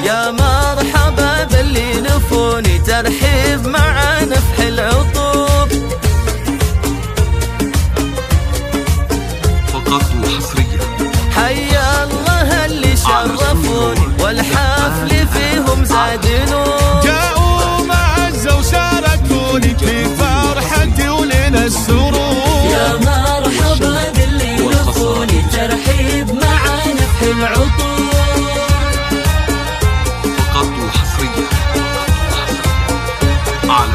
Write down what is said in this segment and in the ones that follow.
يا مرحبا باللي نفوني ترحيب مع نفح العطوب. فقط وحصريا حيا الله اللي شرفوني والحفل فيهم زاد نور. جاءوا معزة وشاركوني في فرحتي ولنا السرور. يا مرحبا باللي نفوني ترحيب مع نفح العطوب. فقط وحصريا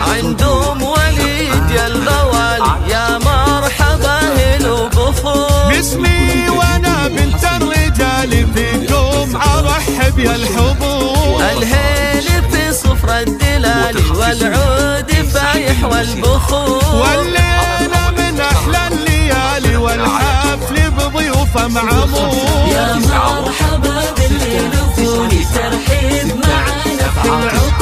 عندهم وليد يا الغوالي يا مرحبا هلو بخور. باسمي وانا بنت الرجال فيكم ارحب يا الحضور. الهيل في صفر الدلالي والعود فايح والبخور. والليلة من احلى الليالي والحفل بضيوفه معمور. يا مرحبا باللي نفوني ترحيب مع نفح العطور.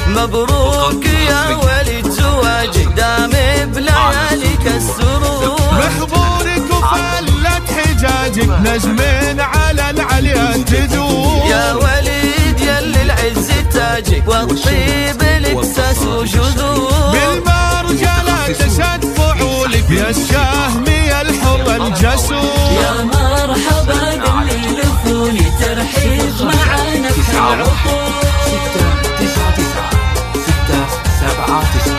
مبروك يا ولد زواجك دام بلياليك السرور. محظورك وفلت حجاجك نجم على العليا تدور. يا وليد يلي العز تاجك والطيب الاكساس وجذور. بالمرجلة تشد فعولك يا الشاهمي الحر الجسور. يا مرحبا باللي نفوني ترحيب مع نفح العطور. 699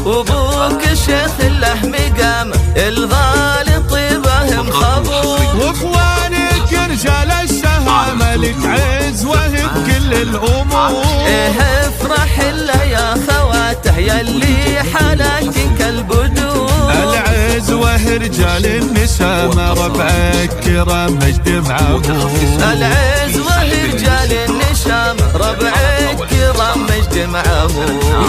وابوك الشيخ له مقامه الغالي طيبه مخبور. واخوانك رجال الشهامة لك عز وهب كل الامور. ايه افرح الا يا خواته يلي حالاتك كالبدور. العز وهرجال النسامة ربعك كرام مجد معمور. العز وهرجال النشامة ربعك كرام مجد معمور.